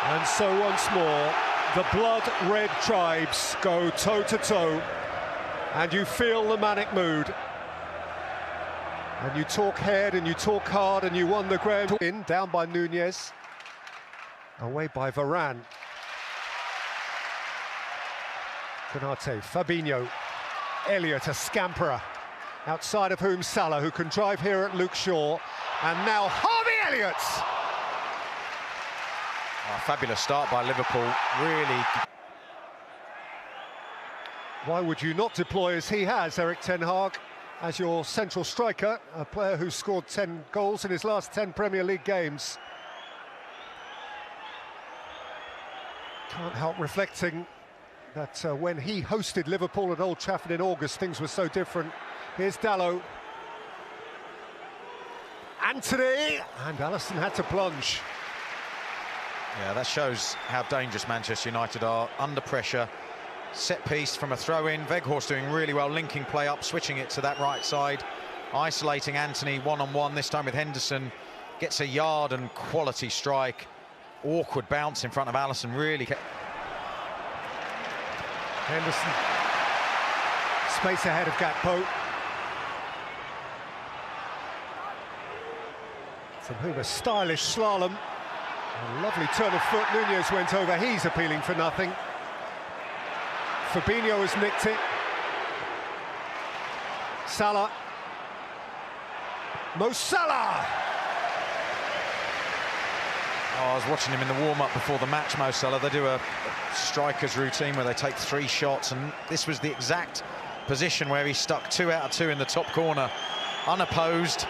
And so once more, the blood-red tribes go toe-to-toe, and you feel the manic mood. And you talk head, and you talk hard, and you won the ground. In, down by Nunez. Away by Varane. Konate, Fabinho, Elliott, a scamperer, outside of whom Salah, who can drive here at Luke Shaw, and now Harvey Elliott! Oh, fabulous start by Liverpool, really. Why would you not deploy as he has, Erik ten Hag, as your central striker, a player who's scored 10 goals in his last 10 Premier League games? Can't help reflecting that when he hosted Liverpool at Old Trafford in August, things were so different. Here's Dalot. Anthony! And Alisson had to plunge. Yeah, that shows how dangerous Manchester United are. Under pressure, set piece from a throw-in. Weghorst doing really well, linking play up, switching it to that right side. Isolating Anthony one-on-one, this time with Henderson. Gets a yard and quality strike. Awkward bounce in front of Alisson, really. Henderson, space ahead of Gakpo. From whom a stylish slalom. A lovely turn of foot, Nunez went over, he's appealing for nothing. Fabinho has nicked it. Salah. Mo Salah! Oh, I was watching him in the warm-up before the match, Mo Salah. They do a striker's routine where they take 3 shots, and this was the exact position where he stuck 2 out of 2 in the top corner, unopposed.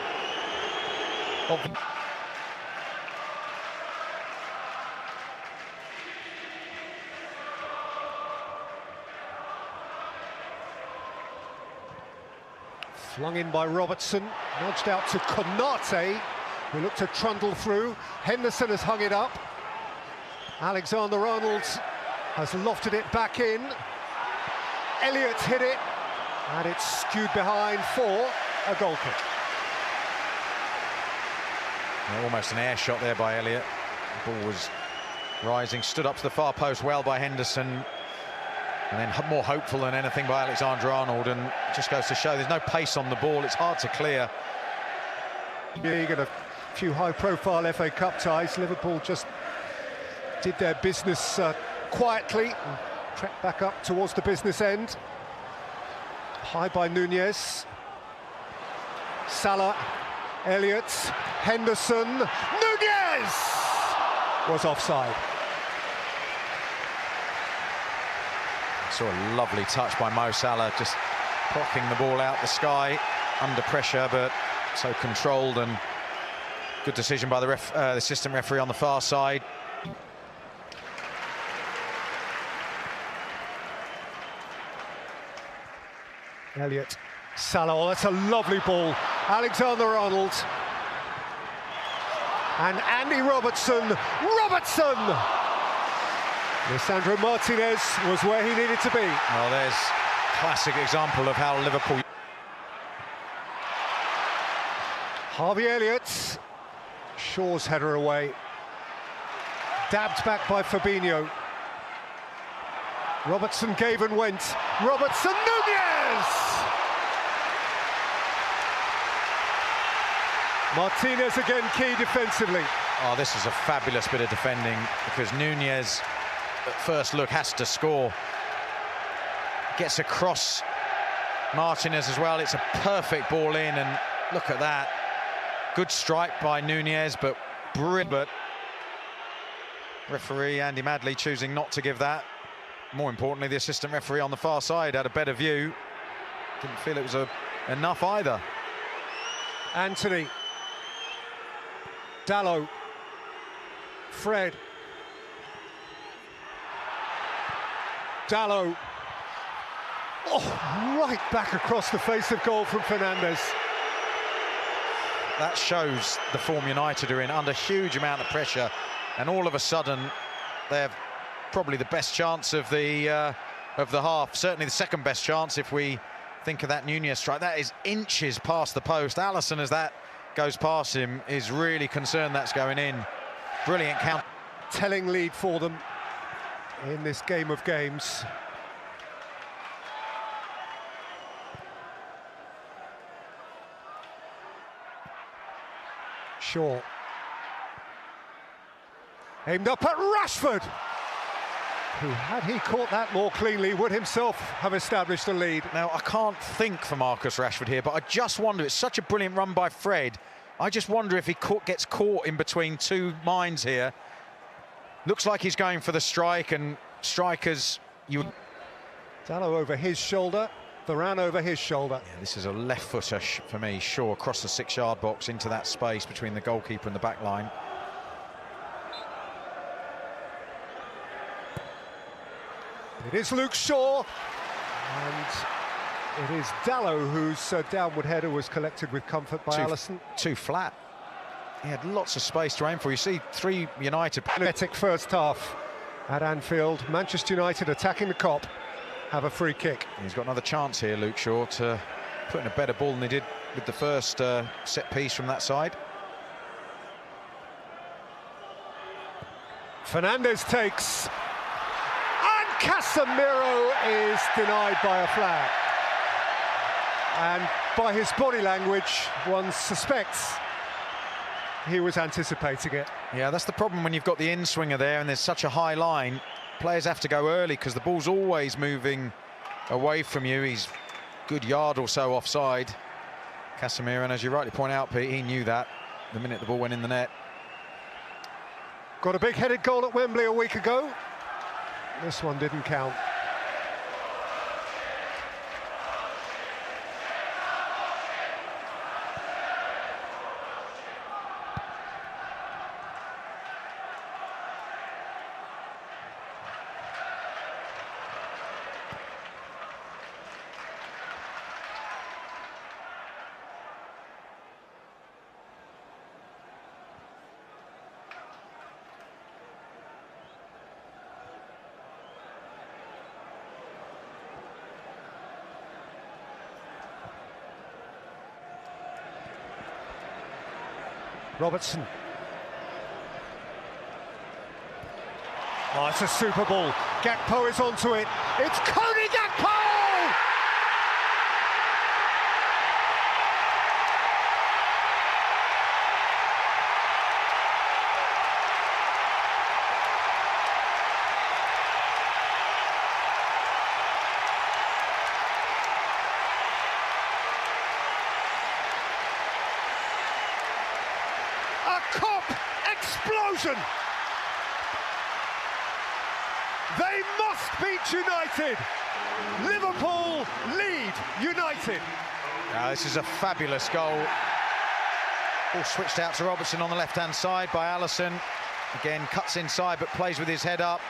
Flung in by Robertson, nudged out to Konate, who looked to trundle through. Henderson has hung it up. Alexander-Arnold has lofted it back in. Elliott hit it, and it's skewed behind for a goal kick. Yeah, almost an air shot there by Elliott. The ball was rising, stood up to the far post well by Henderson. And then more hopeful than anything by Alexander-Arnold, and it just goes to show there's no pace on the ball, it's hard to clear. Yeah, you got a few high-profile FA Cup ties. Liverpool just did their business quietly and tracked back up towards the business end. High by Nunez. Salah, Elliott, Henderson, Nunez! Was offside. Saw a lovely touch by Mo Salah, just plucking the ball out the sky under pressure, but so controlled, and good decision by the assistant referee on the far side. Elliott, Salah, oh, that's a lovely ball. Alexander-Arnold. And Andy Robertson. Lisandro Martinez was where he needed to be. Well, there's classic example of how Liverpool... Harvey Elliott. Shaw's header away. Dabbed back by Fabinho. Robertson gave and went. Robertson, Nunez! Martinez again key defensively. Oh, this is a fabulous bit of defending, because Nunez, at first look, has to score. Gets across Martinez as well. It's a perfect ball in, and look at that. Good strike by Nunez, but brilliant. But referee Andy Madley choosing not to give that. More importantly, the assistant referee on the far side had a better view. Didn't feel it was enough either. Anthony. Dalot. Fred. Dalot. Oh, right back across the face of goal from Fernandes. That shows the form United are in, under huge amount of pressure, and all of a sudden they have probably the best chance of the half. Certainly the second best chance if we think of that Nunez strike. That is inches past the post. Alisson, as that goes past him, is really concerned that's going in. Brilliant count. telling lead for them in this game of games. Shaw. Aimed up at Rashford, who, had he caught that more cleanly, would himself have established a lead. Now, I can't think for Marcus Rashford here, but I just wonder, it's such a brilliant run by Fred. I just wonder if he gets caught in between two minds here. Looks like he's going for the strike, and strikers, Dalot over his shoulder, Varane over his shoulder. Yeah, this is a left footer for me. Shaw across the 6-yard box into that space between the goalkeeper and the back line. It is Luke Shaw, and it is Dalot whose downward header was collected with comfort by Alisson. Too flat. He had lots of space to aim for. You see 3 United. Pathetic first half at Anfield. Manchester United attacking the Kop, have a free kick. He's got another chance here, Luke Shaw, to put in a better ball than he did with the first set piece from that side. Fernandes takes, and Casemiro is denied by a flag. And by his body language, one suspects he was anticipating it. Yeah, that's the problem when you've got the in-swinger there and there's such a high line. Players have to go early because the ball's always moving away from you. He's a good yard or so offside, Casemiro, and as you rightly point out, Pete, he knew that the minute the ball went in the net. Got a big headed goal at Wembley a week ago. This one didn't count. Robertson. Oh, it's a super ball. Gakpo is onto it. It's Cody Gakpo! Explosion! They must beat United. Liverpool lead United. This is a fabulous goal. Ball switched out to Robertson on the left-hand side by Alisson. Again, cuts inside but plays with his head up.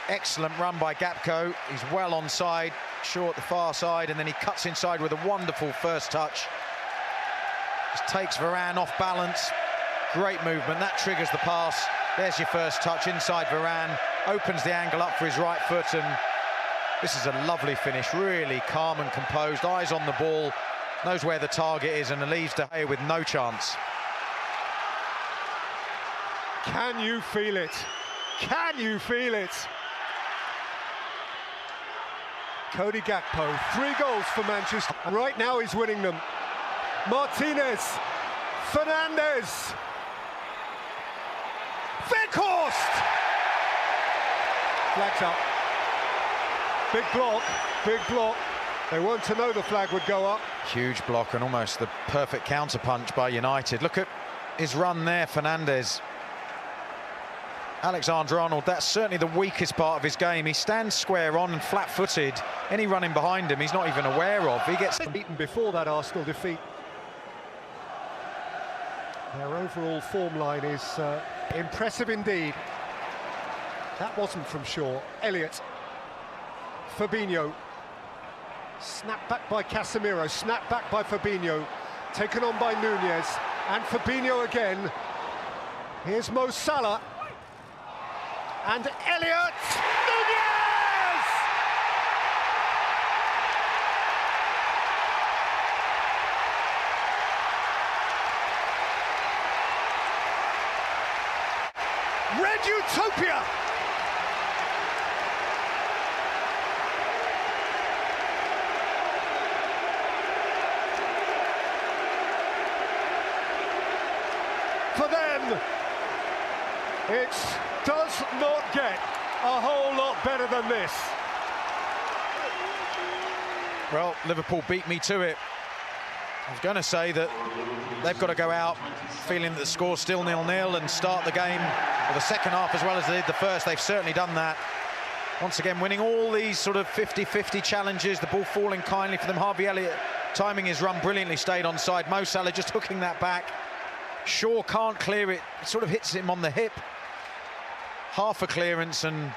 Excellent run by Gakpo. He's well onside, Shaw at the far side, and then he cuts inside with a wonderful first touch. Just takes Varane off balance. Great movement, that triggers the pass. There's your first touch inside Varane, opens the angle up for his right foot, and this is a lovely finish, really calm and composed, eyes on the ball, knows where the target is, and leaves De Gea with no chance. Can you feel it? Can you feel it? Cody Gakpo, 3 goals for Manchester, and right now he's winning them. Martinez, Fernandes, Weghorst! Flags up. Big block, big block. They weren't to know the flag would go up. Huge block and almost the perfect counter-punch by United. Look at his run there, Fernandes. Alexander-Arnold, that's certainly the weakest part of his game. He stands square on and flat-footed. Any running behind him, he's not even aware of. He gets beaten before that Arsenal defeat. Their overall form line is impressive indeed. That wasn't from Shaw. Elliott. Fabinho. Snapped back by Casemiro. Snapped back by Fabinho. Taken on by Nunez. And Fabinho again. Here's Mo Salah. And Elliott. Nunez! Red you utopia! For them, it does not get a whole lot better than this. Well, Liverpool beat me to it. I was going to say that they've got to go out feeling that the score's still 0-0 and start the game, or the second half, as well as they did the first. They've certainly done that. Once again, winning all these sort of 50-50 challenges, the ball falling kindly for them. Harvey Elliott timing his run brilliantly, stayed onside. Mo Salah just hooking that back. Shaw can't clear it, sort of hits him on the hip. Half a clearance, and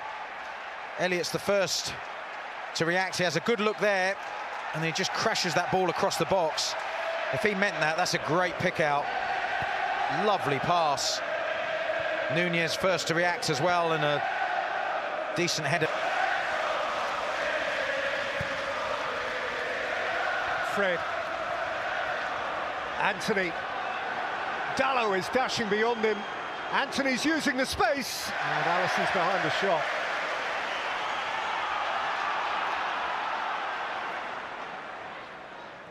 Elliott's the first to react. He has a good look there, and he just crashes that ball across the box. If he meant that, that's a great pick out. Lovely pass. Nunez first to react as well, and a decent header. Fred. Anthony. Dallow is dashing beyond him. Anthony's using the space, and Alisson's behind the shot.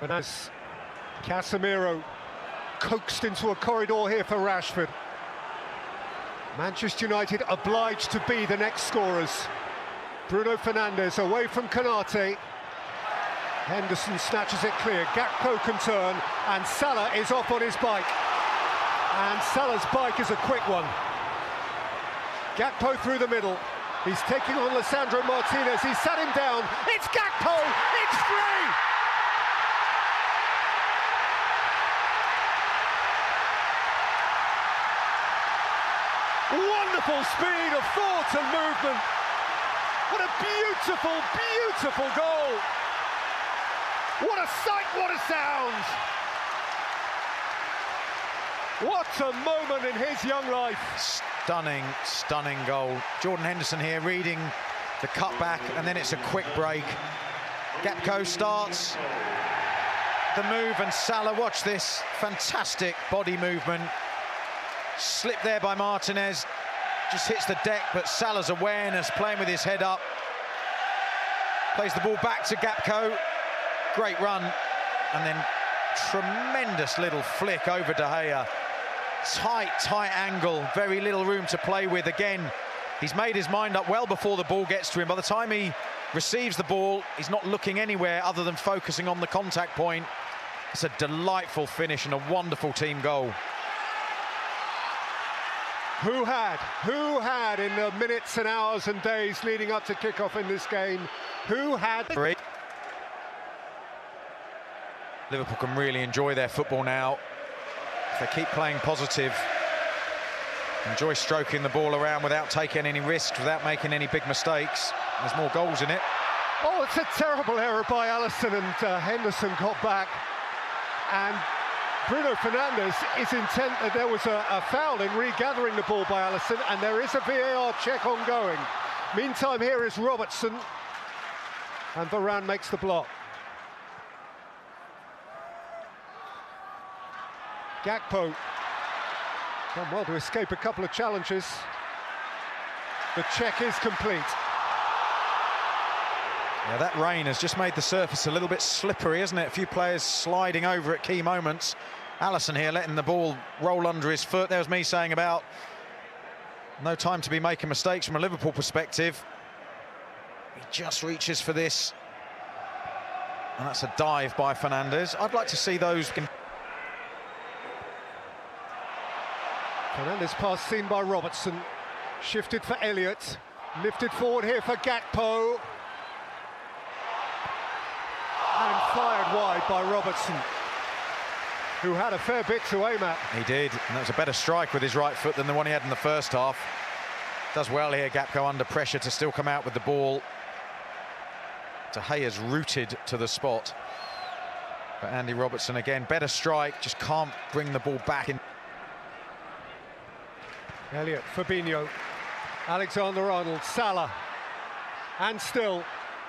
But as Casemiro coaxed into a corridor here for Rashford. Manchester United obliged to be the next scorers. Bruno Fernandes away from Konate. Henderson snatches it clear. Gakpo can turn, and Salah is off on his bike. And Salah's bike is a quick one. Gakpo through the middle. He's taking on Lisandro Martinez. He sat him down. It's Gakpo! It's free! Wonderful speed of thought and movement. What a beautiful, beautiful goal. What a sight, what a sound. What a moment in his young life. Stunning, stunning goal. Jordan Henderson here reading the cutback, and then it's a quick break. Gakpo starts the move, and Salah, watch this, fantastic body movement. Slip there by Martinez, just hits the deck, but Salah's awareness, playing with his head up. Plays the ball back to Gakpo. Great run, and then tremendous little flick over De Gea. Tight angle, very little room to play with. Again, he's made his mind up well before the ball gets to him. By the time he receives the ball, he's not looking anywhere other than focusing on the contact point. It's a delightful finish and a wonderful team goal. Who had in the minutes and hours and days leading up to kickoff in this game, who had... Liverpool can really enjoy their football now. If they keep playing positive, enjoy stroking the ball around without taking any risks, without making any big mistakes. There's more goals in it. Oh, it's a terrible error by Alisson, and Henderson got back. And Bruno Fernandes is intent that there was a foul in regathering the ball by Alisson, and there is a VAR check ongoing. Meantime, here is Robertson, and Varane makes the block. Gakpo done well to escape a couple of challenges. The check is complete. Yeah, that rain has just made the surface a little bit slippery, isn't it? A few players sliding over at key moments. Alisson here letting the ball roll under his foot. There was me saying about no time to be making mistakes from a Liverpool perspective. He just reaches for this. And that's a dive by Fernandes. I'd like to see those... Fernandes pass seen by Robertson, shifted for Elliott, lifted forward here for Gakpo, and fired wide by Robertson, who had a fair bit to aim at. He did, and that was a better strike with his right foot than the one he had in the first half. Does well here, Gakpo under pressure to still come out with the ball. De Gea's rooted to the spot. But Andy Robertson again, better strike, just can't bring the ball back in. Elliott, Fabinho, Alexander-Arnold, Salah, and still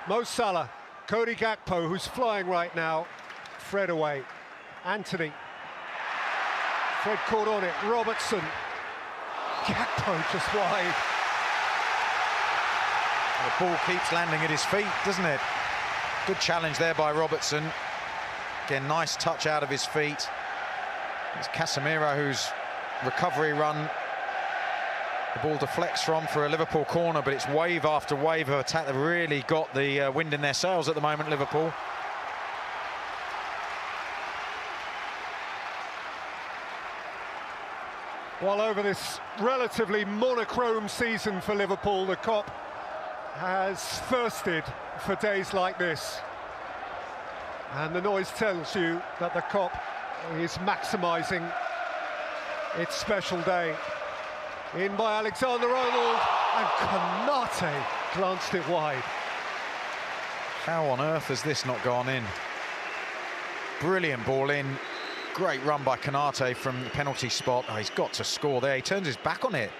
Mo Salah, Cody Gakpo, who's flying right now, Fred away, Anthony, Fred caught on it, Robertson, Gakpo just wide, The ball keeps landing at his feet, doesn't it? Good challenge there by Robertson. Again, nice touch out of his feet. It's Casemiro whose recovery run the ball deflects from for a Liverpool corner, but it's wave after wave of attack. They've really got the wind in their sails at the moment, Liverpool. Well, over this relatively monochrome season for Liverpool, the Kop has thirsted for days like this. And the noise tells you that the Kop is maximising its special day. In by Alexander-Arnold, and Konate glanced it wide. How on earth has this not gone in? Brilliant ball in. Great run by Konate from the penalty spot. Oh, he's got to score there. He turns his back on it.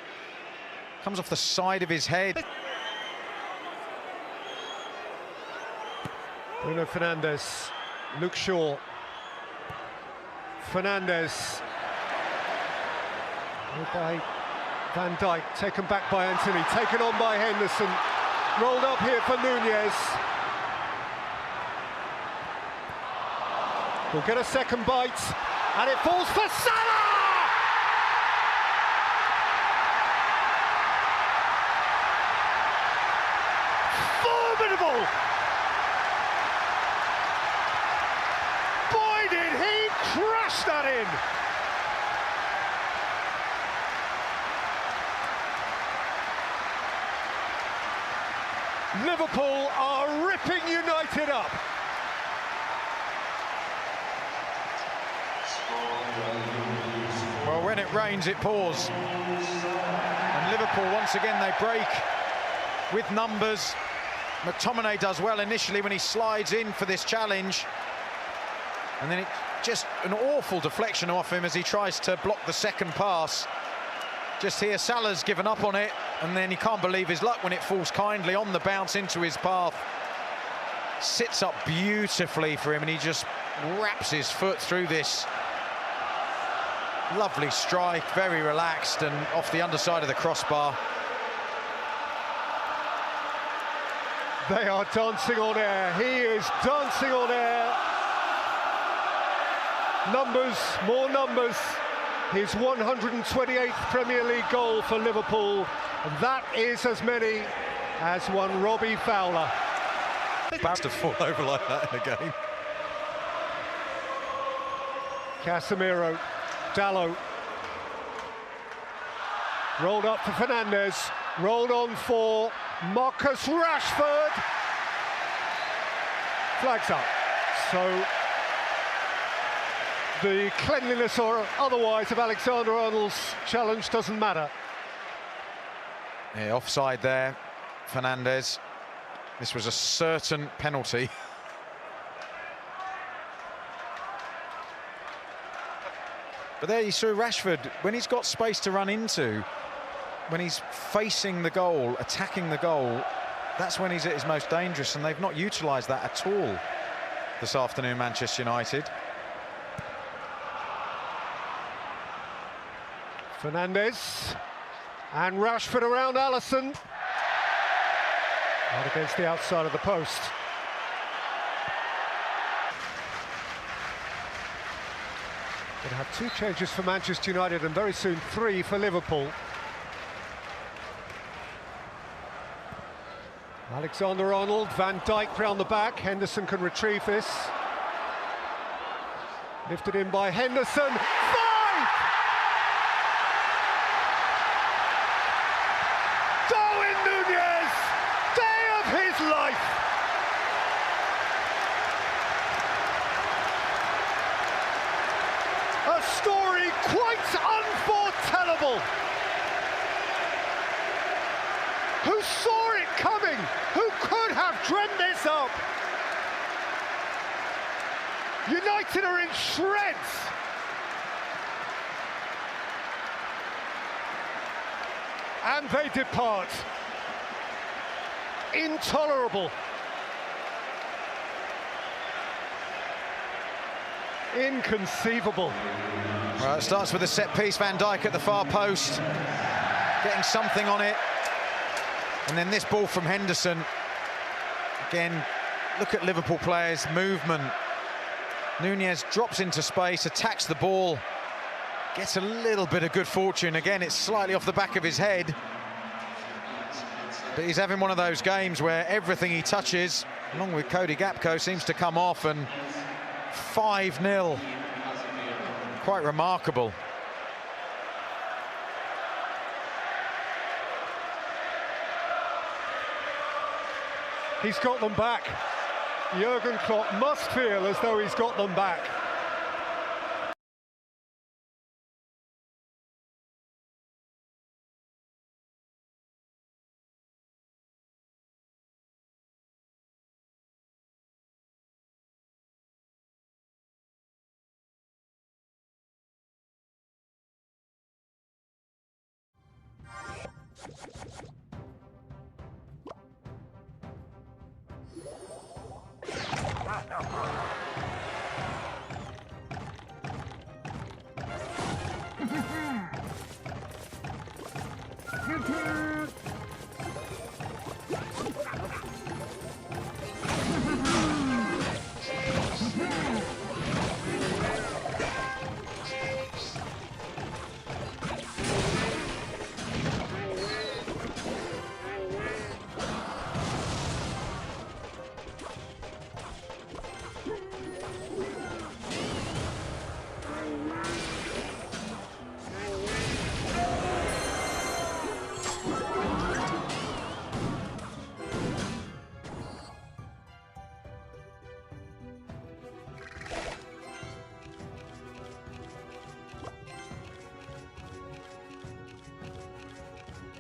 Comes off the side of his head. Bruno Fernandes, Luke Shaw. Fernandes. By Van Dijk, taken back by Anthony, taken on by Henderson. Rolled up here for Nunez. We'll get a second bite, and it falls for Salah! Formidable! Boy, did he crush that in! Liverpool are ripping United up. Well, when it rains, it pours. And Liverpool, once again, they break with numbers. McTominay does well initially when he slides in for this challenge. And then it's just an awful deflection off him as he tries to block the second pass. Just here, Salah's given up on it, and then he can't believe his luck when it falls kindly on the bounce into his path. Sits up beautifully for him, and he just wraps his foot through this. Lovely strike, very relaxed, and off the underside of the crossbar. They are dancing on air. He is dancing on air. Numbers, more numbers. His 128th Premier League goal for Liverpool. And that is as many as one Robbie Fowler. About to fall over like that in a game. Casemiro, Dalot. Rolled up for Fernandes. Rolled on for Marcus Rashford. Flags up. So the cleanliness or otherwise of Alexander-Arnold's challenge doesn't matter. Yeah, offside there, Fernandes. This was a certain penalty. But there you saw Rashford, when he's got space to run into, when he's facing the goal, attacking the goal, that's when he's at his most dangerous, and they've not utilised that at all this afternoon, Manchester United. Fernandes and Rashford around Alisson. Out against the outside of the post. Going to have two changes for Manchester United and very soon 3 for Liverpool. Alexander-Arnold, Van Dijk round the back. Henderson can retrieve this. Lifted in by Henderson. 5! Darwin Nunez! Day of his life! A story quite unforetellable. Who saw it coming? Who could have dreamt this up? United are in shreds. And they depart. Intolerable. Inconceivable. Well, it starts with a set piece. Van Dijk at the far post, getting something on it. And then this ball from Henderson. Again, look at Liverpool players' movement. Nunez drops into space, attacks the ball, gets a little bit of good fortune. Again, it's slightly off the back of his head. But he's having one of those games where everything he touches, along with Cody Gakpo, seems to come off, and 5-0. Quite remarkable. He's got them back. Jurgen Klopp must feel as though he's got them back.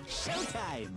Showtime!